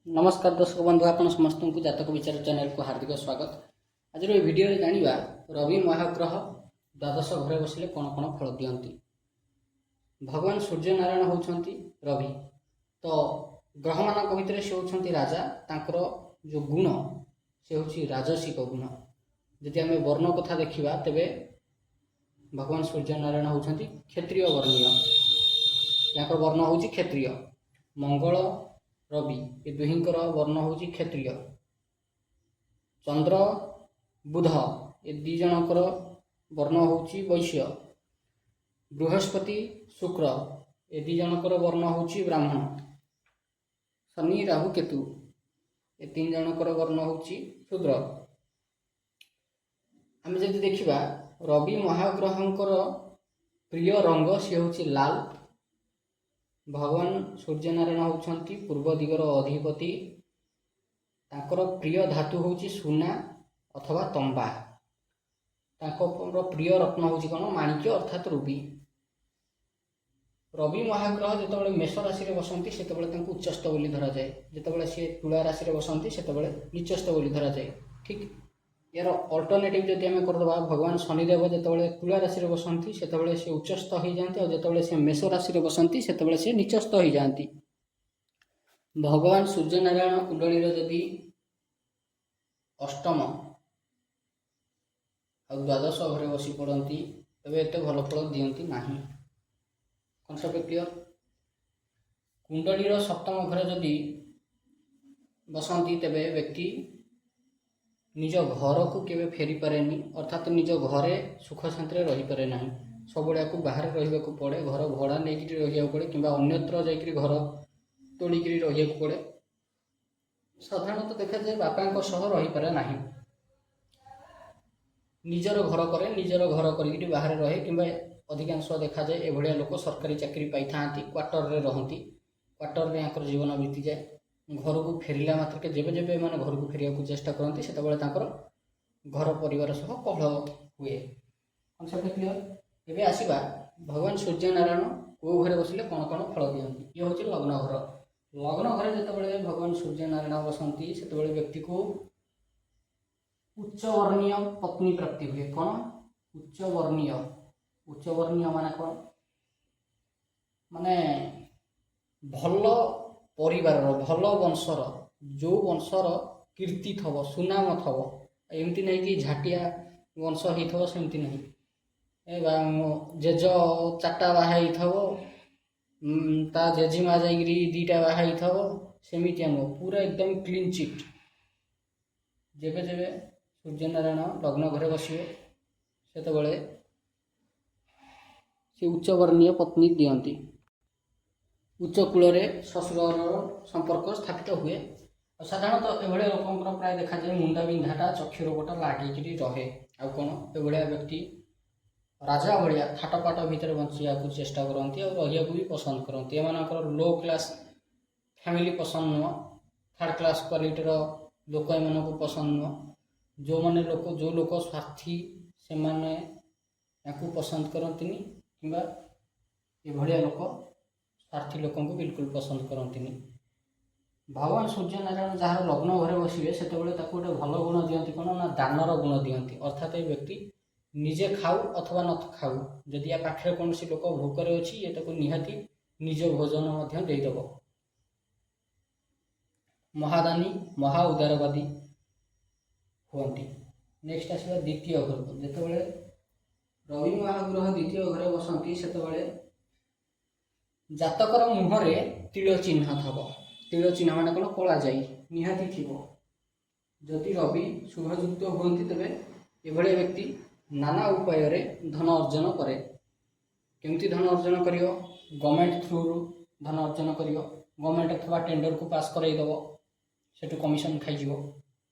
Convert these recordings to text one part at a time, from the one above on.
नमस्कार दर्शक बंधु आपण समस्त को जातक विचार चैनल को हार्दिक स्वागत। आज वीडियो जानिबा रवि महाग्रह द्वादश घरे बसिले कौन कौन फल दियंती। भगवान सूर्य नारायण होउछंती रवि, तो ग्रह मान भितर से होउछंती राजा, तांकर जो गुण से होउछि राजसिक गुण। यदि आम वर्ण कथा देखिबा तेबे भगवान सूर्य नारायण होउछंती क्षत्रिय वर्णीय, याकर वर्ण होउछि क्षत्रिय। मंगल रवि ये दुहिंकर वर्ण होउछि क्षत्रिय। चंद्र बुध ये दी जनकर वर्ण होउछि वैश्य। बृहस्पति शुक्र ये दी जनकर वर्ण होउछि ब्राह्मण। शनि राहु केतु ये तीन जनकर वर्ण होउछि शूद्र। आम जदि देखिबा रवि महाग्रहंकर प्रिय रंग से होउछि लाल। भगवान सूर्य नारायण होउछंती पूर्व दिगर अधिपति, तांकर प्रिय धातु होउछि सुना अथवा तंबा। तांकर प्रिय रत्न होउछि कोन माणिक्य अर्थात रूबी। रवि महाग्रह जेतेबेले मेष राशि रे बसंती सेतेबेले तांको उच्चस्थ बोली धरा जाए, जेतेबेले से तुला राशि रे बसंती सेतेबेले नीचस्थ बोली धरा जाए। ठीक यार अल्टरनेटिव जदि आम करदबा, भगवान शनिदेव जेतेबेले तुला राशि रे बसंती सेतेबेले से उच्चस्थ हो जाती, और जेतेबेले से मेष राशि रे बसंती सेतेबेले से नीचस्थ हो जाती। भगवान सूर्य नारायण कुंडली जदि अष्टम और द्वादश घरे बसी पड़ती तेज एत भल फल दियंती नाही। Concept clear. कुंडली सप्तम घरे जदि बसंती तेबे व्यक्ति निज घर को केवे फेरी पारेनी, अर्थात निज घरे सुख शांति रही पारे ना। सब को बाहर रहा पड़े, घर भड़ा नहीं रहा पड़े कि अन्यत्र जाकर घर तोलिक रहा पड़े। साधारणतः देखा जाए बापा सह रही पारे ना, निजर घर करे, निजर घर कर बाहर रहे कि अधिकांश देखा जाए एभलिया लोक सरकारी चाकरी पाई था, क्वार्टर रे रहती, क्वार्टर में यहाँ जीवन बीती जाए। घर को फेरला मात्र जेबे जेबे मैंने घर को फेरिया को चेष्टा करती से घर परिवार सह कलह हुए। Concept clear. एबे आसीबा भगवान सूर्य नारायण को घरे बसिले कौन कौन फल दियंती। ये हूँ लग्न घर। लग्न घर जितेबाला भगवान सूर्य नारायण बसंती से व्यक्ति को उच्च वर्णीय पत्नी प्राप्ति हुए। कौन उच्च वर्णीय? उच्च वर्णीय माने कौन? माने भल परिवार भल वंशर, जो वंशर कीर्ति थव, सुनाम थव, एमती नहीं कि झाटिया वंश हो सेमती नहीं। जेज चार्टा बाहाई थव, ता जेजीमा जाइरी दीटा बाहाई थव, सेमितिया नुह, पूरा एकदम क्लीन चिट। जेबे जेबे सूर्य नारायण लग्न घरे बसिए सेतेबेले से उच्च वर्णीय पत्नी दियंती। उच्च कूल ससुर संपर्क स्थापित हुए। साधारणतः एभलिया लोक प्राय देखा जाए मुंडा बिंधाटा चक्षु रोगटा लगिक रहे। आ कौन एभलिया व्यक्ति राजा भाया खाटपाट भितर बंचा को चेष्टा करती और रहा भी पसंद करती। एमानकर लो क्लास फैमिली पसंद नुह, थर्ड क्लास क्वालिटीर लोक एम पसंद नुह। जो माने लोक जो लोक स्वार्थी से माने पसंद करती कि लोक स्वार्थी लोक बिल्कुल पसंद करती। भगवान सूर्य नारायण जार लग्न घरे बसवे से गोटे भल गुण दियंती कौन ना दानर गुण दियंती। अर्थात ये व्यक्ति निजे खाऊ अथवा न खाऊ, जदि या पाखे कौन लोक भोकरे अच्छी ये ताको निहाती निज भोजन देदेव। महादानी महा उदारवादी हुंती। नेक्स्ट आसवा द्वितीय घर को। जितेबाला रवि महाग्रह द्वितीय घरे बसंती से जातकर मुहरे तिल चिन्ह थव। तिल चिन्ह माने कौन? कला जाई निहाती थी। जदि रवि शुभयुक्त हुंती तेबे एभलिया व्यक्ति नाना उपाय धन अर्जन करे। केमती धन अर्जन करियो? गवर्नमेंट थ्रू धन अर्जन करियो। गवर्नमेंट अथवा टेंडर को पास करईदेव, सेठू कमिशन खाइजिवो।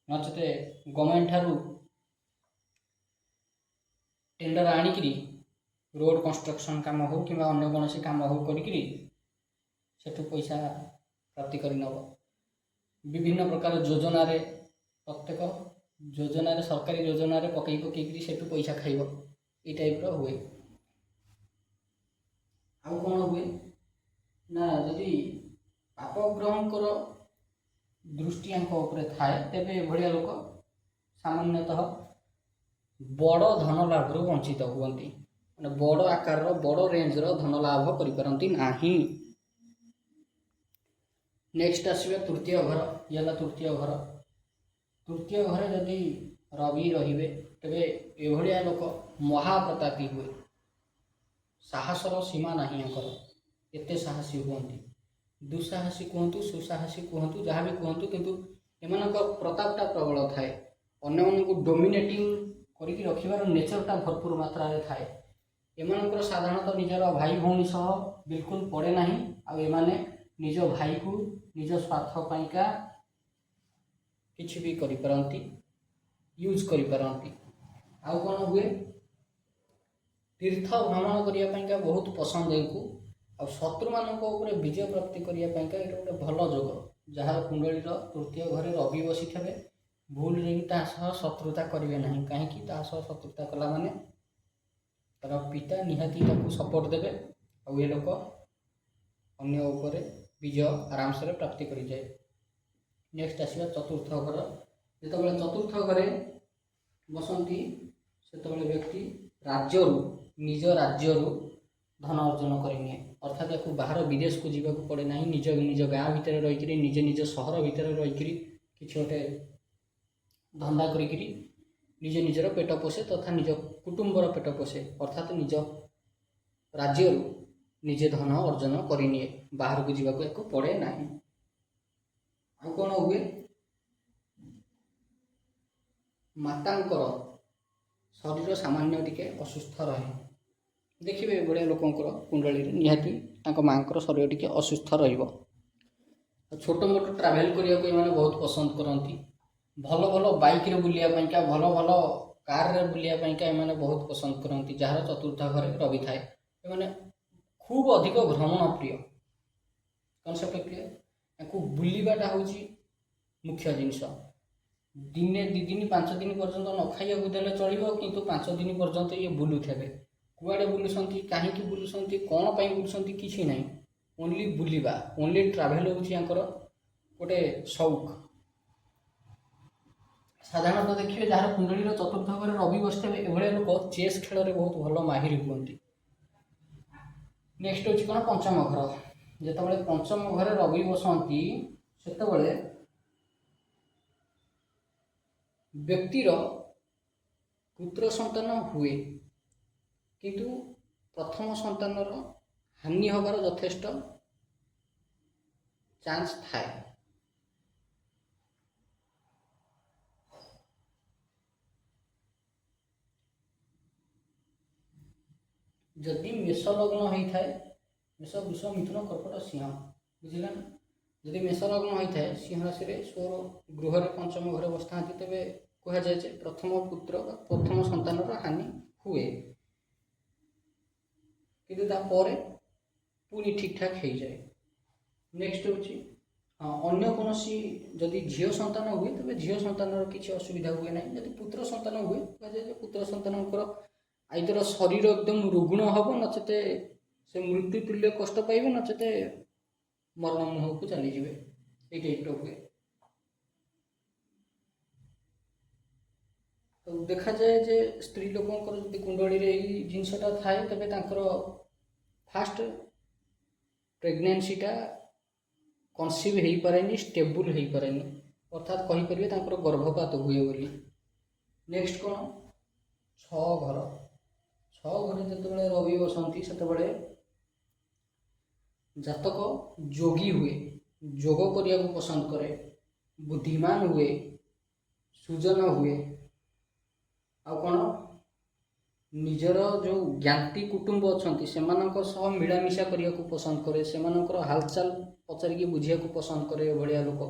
नचते गवर्नमेंट ठारू टेंडर आनिकी रोड कंस्ट्रक्शन काम हो कि अन्य कौन काम हो करी सेठू पैसा प्राप्ति कर नब। विभिन्न प्रकार योजना रे, प्रत्येक योजना सरकारी योजना पकई पकईकरी सेठू पैसा खाइब, ये टाइप हुए। आउ कौन हुए ना जदि पाप ग्रहंकर दृष्टि उपरे थाए तेबे एभलिया लोक सामान्यतः बड़ धन लाभ वंचित हुअन्ति माने बड़ आकार बड़ रेंज धन लाभ करिपारन्ति नाही। नेक्स्ट आसबे तृतीय घर याला तृतीय घर। तृतीय घर जदि रवि रहिबे तेबे एभलिया लोक महाप्रतापी हुए साहसर सीमा नाही एते साहसी हुअन्ति दुस्साहसी कहतु सुसाहसी कहतु जहाँ भी कहतु किंतु एमानक प्रतापटा प्रबल थाए अन्य मानक डोमिनेटिंग करके रखिबार नेचरटा भरपूर मात्रा रे थाए। एमानकर साधारणतः निजर भाई भौणी सह बिल्कुल पड़े नाही आ एमाने निज भाई को निज स्वार्थ पाइका किछि भी करि परंती यूज करि परंती। आ कोन हुए तीर्थ भ्रमण करिया पाइका बहुत पसंद एंकु आ शत्रु मानक ऊपर विजय प्राप्ति करिया पाइका एटा गोटे भल जोग जहाँ कुंडली तृतीय घरे रवि बसी थे भूल सह शत्रुता करेंगे ना कहीं शत्रुता कला माने तार पिता निहाती सपोर्ट देवे आ ये लोक अन्य ऊपर विजय आराम से प्राप्ति कर जाए। नेक्स्ट आसवा चतुर्थ घर जिते चतुर्थ घरे बसंती से व्यक्ति राज्य निज राज्य धन अर्जन करेंगे अर्थात या बाहर विदेश को जीवाक पड़े ना निज निज गाँ भितर रहीकि निज निज सहर भितर रहीकि किसी गोटे धंदा करिकरी निज निजर पेट पोषे तथा निज कुटुंबर पेट पोषे अर्थात निज राज्य निजे धन अर्जन करनिए बाहर को जीवाक एक पड़े ना। आ कौन हुए मातांकर शरीर सामान्य टिके असुस्थ रहे देखिए बड़े लोकंर कुंडली निहाती माँ शरीर टिके असुस्थ रहिबो। छोट मोट ट्रावेल करने को बहुत पसंद करती भल भल बाइक रे बुलिया पाइका भल भल कार रे बुलिया पाइका एमाने बहुत पसंद करती जार चतुर्थ घरे रवि थाए एमाने खूब अधिक भ्रमण प्रिय कनसेप्ट क्लियर या बुलवाटा हूँ मुख्य जिनस दिने दी दिन 5 दिन पर्यंत न खाइया देले चलो किंतु 5 दिन पर्यंत ये बुलुथे कुआड़े बुलुंट कहीं बुलुंट कौन पर बुलुंट किसी ना ओनली बुलवा ओनली ट्राभेल होकर गोटे शौक। साधारणतः देखिए जहाँ कुंडली चतुर्थ घरे रवि बसते एभलिया लोक चेस खेल में बहुत भल माहिर हुअन्ति। नेक्स्ट हूँ कौन पंचम घर जिते पंचम घरे रवि बसंती सेतबले व्यक्तिर पुत्र संतान हुए किंतु प्रथम संतानर हानि हबार यथेष्ट चांस थाए। जदि मेष लग्न होता है मेष वृष मिथुन कर्कट सिंह बुझे ना जदि मेष लग्न होता है सिंह राशि में स्वर गृह पंचम घरे बसता तेरे कहुए प्रथम पुत्र प्रथम संतान हानि हुए किंतु तापर पुणी ठीक ठाक हो जाए। नेक्स्ट हूँ अन्य कौन जदि झील संतान हुए तेज झील संतान किसी असुविधा हुए ना जब पुत्र संतान हुए कहुए पुत्र संतान आइदर शरीर एकदम रुग्ण हम नचेते से मृत्यु तुल्य कष्ट पाइबे नचेते मरण मुह को चली जाए ये टाइप हुए। तो देखा जाए जे स्त्री लोकंर जदि कुंडली रे जिनसटा थाए तेबे तांकर फास्ट प्रेगनेंसीटा कनसीव हो पारे स्टेबल हो पारे अर्थात कहींपर तांकर गर्भपात हुए बोली। नेक्स्ट कौन 6 घर 6 घरे जिते रवि बसंती से जातक जोगी हुए जोग करने को पसंद करे बुद्धिमान हुए सुजन हुए आ कौन निजर जो ज्ञाति कुटुंब अच्छा से मिलामिशा करने को पसंद करे से हालचाल पचारिकी बुझा को पसंद करे भाया लोक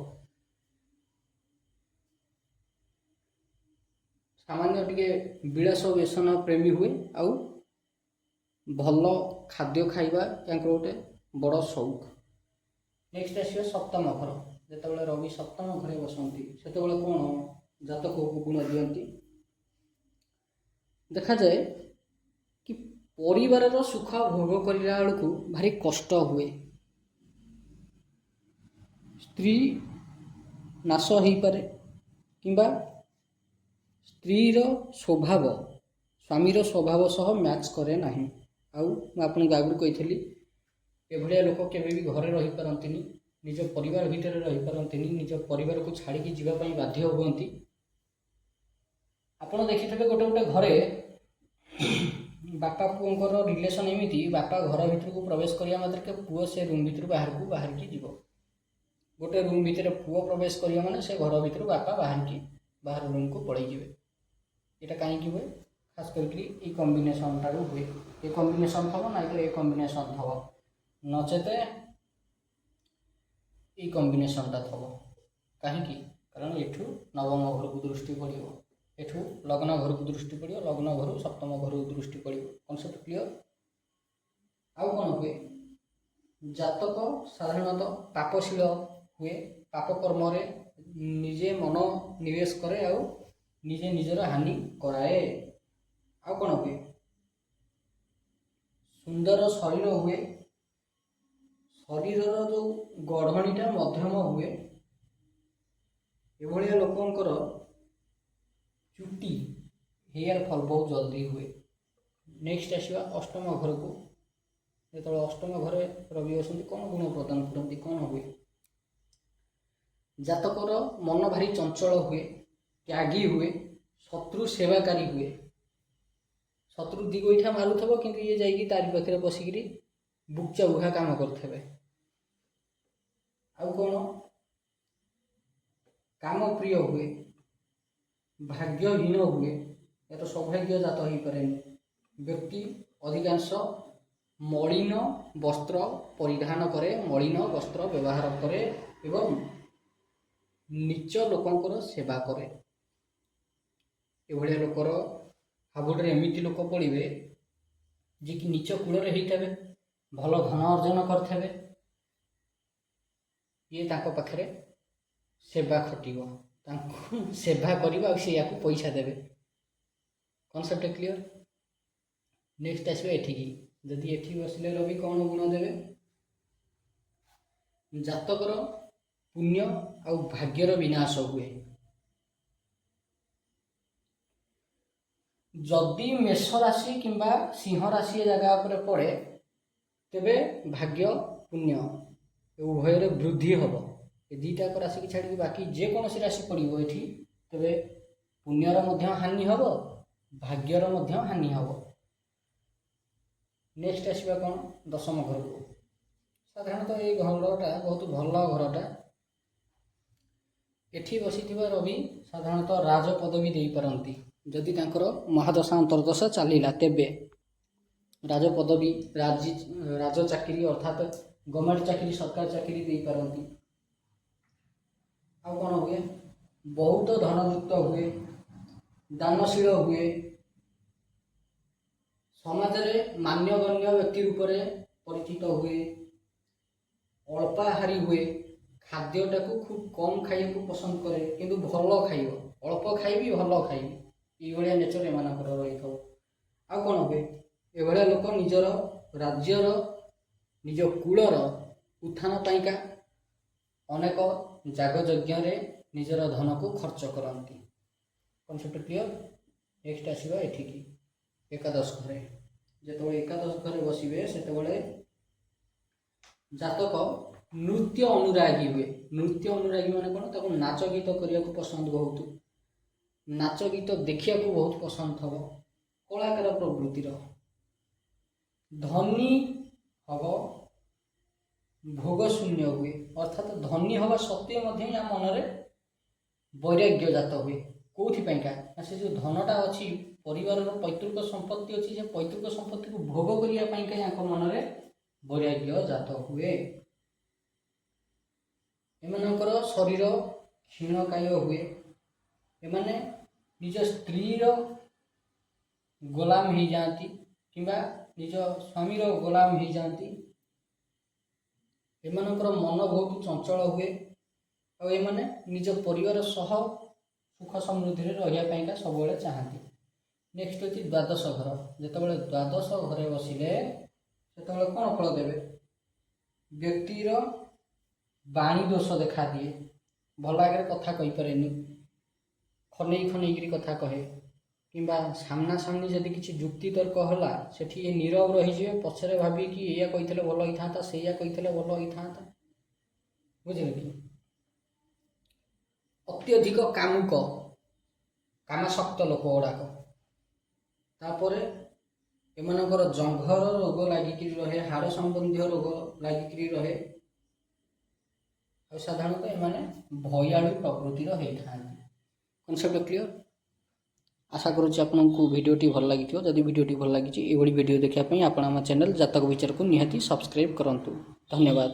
सामान्य टिके विलास व्यसन प्रेमी हुए आउ भल खाद्य खाइबा गोटे बड़ शौक। नेक्स्ट आस सप्तम घर जिते रवि सप्तम घरे बसंती से कौन जातक को गुण दियंती देखा जाए कि परिवार सुख भोग करला बेलू भारी कष्ट हुए स्त्री ନାଶ ହୋଇପାରେ କିମ୍ବା ସ୍ତ୍ରୀର ସ୍ୱଭାବ ସ୍ୱାମୀର ସ୍ୱଭାବ ସହ ମ୍ୟାଚ୍ କରେ ନାହିଁ। ଆଉ ମୁଁ ଆପଣଙ୍କୁ ଆଗରୁ କହିଥିଲି ଏଭଳିଆ ଲୋକ କେବେ ବି ଘରେ ରହିପାରନ୍ତିନି, ନିଜ ପରିବାର ଭିତରେ ରହିପାରନ୍ତିନି, ନିଜ ପରିବାରକୁ ଛାଡ଼ିକି ଯିବା ପାଇଁ ବାଧ୍ୟ ହୁଅନ୍ତି। ଆପଣ ଦେଖିଥିବେ ଗୋଟେ ଗୋଟେ ଘରେ ବାପା ପୁଅଙ୍କର ରିଲେସନ୍ ଏମିତି, ବାପା ଘର ଭିତରକୁ ପ୍ରବେଶ କରିବା ମାତ୍ରକେ ପୁଅ ସେ ରୁମ୍ ଭିତରୁ ବାହାରିକି ଯିବ। ଗୋଟେ ରୁମ୍ ଭିତରେ ପୁଅ ପ୍ରବେଶ କରିବା ମାନେ ସେ ଘର ଭିତରୁ ବାପା ବାହାର ରୁମ୍କୁ ପଳେଇଯିବେ। ଏଇଟା କାହିଁକି ହୁଏ? ଖାସ୍ କରିକି ଏଇ କମ୍ବିନେସନ୍ଟାରୁ ହୁଏ। ଏ କମ୍ବିନେସନ୍ ଥବ ନାଇଁ ତ ଏ କମ୍ବିନେସନ୍ ଥବ, ନଚେତେ ଏଇ କମ୍ବିନେସନ୍ଟା ଥବ। କାହିଁକି? କାରଣ ଏଠୁ ନବମ ଘରକୁ ଦୃଷ୍ଟି ପଡ଼ିବ, ଏଠୁ ଲଗ୍ନ ଘରକୁ ଦୃଷ୍ଟି ପଡ଼ିବ, ଲଗ୍ନ ଘରୁ ସପ୍ତମ ଘରକୁ ଦୃଷ୍ଟି ପଡ଼ିବ। Concept clear? ଆଉ କ'ଣ ହୁଏ? ଜାତକ ସାଧାରଣତଃ ପାପଶୀଳ ହୁଏ, ପାପ କର୍ମରେ ନିଜେ ମନ ନିବେଶ କରେ ଆଉ ନିଜେ ନିଜର ହାନି କରାଏ। ଆଉ କ'ଣ ହୁଏ? ସୁନ୍ଦର ଶରୀର ହୁଏ, ଶରୀରର ଯେଉଁ ଗଢ଼ଣିଟା ମଧ୍ୟମ ହୁଏ। ଏଭଳିଆ ଲୋକଙ୍କର ଚୁଟି ହେୟାର ଫଲ୍ ବହୁତ ଜଲ୍ଦି ହୁଏ। ନେକ୍ସଟ ଆସିବା ଅଷ୍ଟମ ଘରକୁ। ଯେତେବେଳେ ଅଷ୍ଟମ ଘରେ ରବି ଅଛନ୍ତି କ'ଣ ଗୁଣ ପ୍ରଦାନ କରନ୍ତି, କ'ଣ ହୁଏ? ଜାତକର ମନ ଭାରି ଚଞ୍ଚଳ ହୁଏ, ତ୍ୟାଗୀ ହୁଏ, ଶତ୍ରୁ ସେବାକାରୀ ହୁଏ। ଶତ୍ରୁ ଦି ଗୋଇଠା ମାରୁଥିବ କିନ୍ତୁ ଇଏ ଯାଇକି ତାରି ପାଖରେ ବସିକିରି ବୁକ୍ଚା ବୁହା କାମ କରିଥିବେ। ଆଉ କ'ଣ? କାମ ପ୍ରିୟ ହୁଏ, ଭାଗ୍ୟହୀନ ହୁଏ, ଏତ ସୌଭାଗ୍ୟ ଜାତ ହେଇପାରେନି। ବ୍ୟକ୍ତି ଅଧିକାଂଶ ମଳିନ ବସ୍ତ୍ର ପରିଧାନ କରେ, ମଳିନ ବସ୍ତ୍ର ବ୍ୟବହାର କରେ ଏବଂ ନୀଚ ଲୋକଙ୍କର ସେବା କରେ। ଏଭଳିଆ ଲୋକର ହାବୁଡ଼ରେ ଏମିତି ଲୋକ ପଡ଼ିବେ ଯିଏକି ନୀଚ କୂଳରେ ହେଇଥିବେ, ଭଲ ଧନ ଅର୍ଜନ କରିଥିବେ, ଇଏ ତାଙ୍କ ପାଖରେ ସେବା ଖଟିବ, ତାଙ୍କୁ ସେବା କରିବ ଆଉ ସେ ୟାକୁ ପଇସା ଦେବେ। Concept clear? ନେକ୍ସଟ ଆସିବେ ଏଠିକି। ଯଦି ଏଠି ବସିଲେ ରବି କ'ଣ ଗୁଣ ଦେବେ? ଜାତକର ପୁଣ୍ୟ ଆଉ ଭାଗ୍ୟର ବିନାଶ ହୁଏ। ଯଦି ମେଷ ରାଶି କିମ୍ବା ସିଂହ ରାଶି ଏ ଜାଗା ଉପରେ ପଡ଼େ ତେବେ ଭାଗ୍ୟ ପୁଣ୍ୟ ଉଭୟରେ ବୃଦ୍ଧି ହେବ। ଏ ଦୁଇଟାକ ରାଶିକି ଛାଡ଼ିକି ବାକି ଯେକୌଣସି ରାଶି ପଡ଼ିବ ଏଠି ତେବେ ପୁଣ୍ୟର ମଧ୍ୟ ହାନି ହେବ, ଭାଗ୍ୟର ମଧ୍ୟ ହାନି ହେବ। ନେକ୍ସଟ ଆସିବା କ'ଣ? ଦଶମ ଘରକୁ। ସାଧାରଣତଃ ଏଇ ଘରଟା ବହୁତ ଭଲ ଘରଟା। ଏଠି ବସିଥିବା ରବି ସାଧାରଣତଃ ରାଜ ପଦବୀ ଦେଇପାରନ୍ତି। ଯଦି ତାଙ୍କର ମହାଦଶା ଅନ୍ତର୍ଦଶା ଚାଲିଲା ତେବେ ରାଜ ପଦବୀ, ରାଜ ଚାକିରି ଅର୍ଥାତ୍ ଗଭର୍ଣ୍ଣମେଣ୍ଟ ଚାକିରି, ସରକାର ଚାକିରି ଦେଇପାରନ୍ତି। ଆଉ କ'ଣ ହୁଏ? ବହୁତ ଧନଯୁକ୍ତ ହୁଏ, ଦାନଶୀଳ ହୁଏ, ସମାଜରେ ମାନ୍ୟଗଣ୍ୟ ବ୍ୟକ୍ତି ରୂପରେ ପରିଚିତ ହୁଏ, ଅଳ୍ପାହାରୀ ହୁଏ, ଖାଦ୍ୟଟାକୁ ଖୁବ୍ କମ୍ ଖାଇବାକୁ ପସନ୍ଦ କରେ କିନ୍ତୁ ଭଲ ଖାଇବ, ଅଳ୍ପ ଖାଇବି ଭଲ ଖାଇବି, ଏଇଭଳିଆ ନେଚର ଏମାନଙ୍କର ରହିଥିବ। ଆଉ କ'ଣ ହୁଏ? ଏଭଳିଆ ଲୋକ ନିଜର ରାଜ୍ୟର, ନିଜ କୁଳର ଉତ୍ଥାନ ପାଇଁକା ଅନେକ ଯାଗଯଜ୍ଞରେ ନିଜର ଧନକୁ ଖର୍ଚ୍ଚ କରନ୍ତି। Concept clear? ନେକ୍ସଟ ଆସିବା ଏଠିକି ଏକାଦଶ ଘରେ। ଯେତେବେଳେ ଏକାଦଶ ଘରେ ବସିବେ ସେତେବେଳେ ଜାତକ ନୃତ୍ୟ ଅନୁରାଗୀ ହୁଏ। ନୃତ୍ୟ ଅନୁରାଗୀ ମାନେ କ'ଣ? ତାକୁ ନାଚ ଗୀତ କରିବାକୁ ପସନ୍ଦ, ବହୁତ ନାଚ ଗୀତ ଦେଖିବାକୁ ବହୁତ ପସନ୍ଦ ଥବ, କଳାକାର ପ୍ରବୃତ୍ତିର। ଧନୀ ହବ, ଭୋଗ ଶୂନ୍ୟ ହୁଏ, ଅର୍ଥାତ୍ ଧନୀ ହେବା ସତ୍ତ୍ୱେ ମଧ୍ୟ ୟା ମନରେ ବୈରାଗ୍ୟ ଜାତ ହୁଏ। କେଉଁଥିପାଇଁକା? ସେ ଯେଉଁ ଧନଟା ଅଛି, ପରିବାରର ପୈତୃକ ସମ୍ପତ୍ତି ଅଛି, ସେ ପୈତୃକ ସମ୍ପତ୍ତିକୁ ଭୋଗ କରିବା ପାଇଁକା ୟାଙ୍କ ମନରେ ବୈରାଗ୍ୟ ଜାତ ହୁଏ। ଏମାନଙ୍କର ଶରୀର କ୍ଷୀଣକାୟ ହୁଏ, ଏମାନେ ନିଜ ସ୍ତ୍ରୀର ଗୋଲାମ ହେଇଯାଆନ୍ତି କିମ୍ବା ନିଜ ସ୍ୱାମୀର ଗୋଲାମ ହେଇଯାଆନ୍ତି। ଏମାନଙ୍କର ମନ ବହୁତ ଚଞ୍ଚଳ ହୁଏ ଆଉ ଏମାନେ ନିଜ ପରିବାର ସହ ସୁଖ ସମୃଦ୍ଧିରେ ରହିବା ପାଇଁକା ସବୁବେଳେ ଚାହାନ୍ତି। ନେକ୍ସଟ ହେଉଛି ଦ୍ୱାଦଶ ଘର। ଯେତେବେଳେ ଦ୍ୱାଦଶ ଘରେ ବସିଲେ ସେତେବେଳେ କ'ଣ ଫଳ ଦେବେ? ବ୍ୟକ୍ତିର ବାଣୀ ଦୋଷ ଦେଖାଦିଏ, ଭଲ ଆଗରେ କଥା କହିପାରେନି, ଖନେଇକିରି କଥା କହେ, କିମ୍ବା ସାମ୍ନାସାମ୍ନି ଯଦି କିଛି ଯୁକ୍ତି ତର୍କ ହେଲା ସେଠି ଏ ନୀରବ ରହିଯିବେ, ପଛରେ ଭାବିକି ଏଇଆ କହିଥିଲେ ଭଲ ହେଇଥାନ୍ତା, ସେଇଆ କହିଥିଲେ ଭଲ ହେଇଥାନ୍ତା। ବୁଝିଲେ କି? ଅତ୍ୟଧିକ କାମାସକ୍ତ ଲୋକ ଗୁଡ଼ାକ। ତାପରେ ଏମାନଙ୍କର ଜଙ୍ଘର ରୋଗ ଲାଗିକିରି ରହେ, ହାଡ଼ ସମ୍ବନ୍ଧୀୟ ରୋଗ ଲାଗିକିରି ରହେ, ଆଉ ସାଧାରଣତଃ ଏମାନେ ଭୟାଳୁ ପ୍ରକୃତିର ହେଇଥାନ୍ତି। Concept clear? ଆଶା କରୁଛି ଆପଣଙ୍କୁ ଭିଡ଼ିଓଟି ଭଲ ଲାଗିଥିବ। ଯଦି ଭିଡ଼ିଓଟି ଭଲ ଲାଗିଛି ଏଭଳି ଭିଡ଼ିଓ ଦେଖିବା ପାଇଁ ଆପଣ ଆମ ଚ୍ୟାନେଲ୍ ଜାତକ ବିଚାରକୁ ନିହାତି ସବସ୍କ୍ରାଇବ୍ କରନ୍ତୁ। ଧନ୍ୟବାଦ।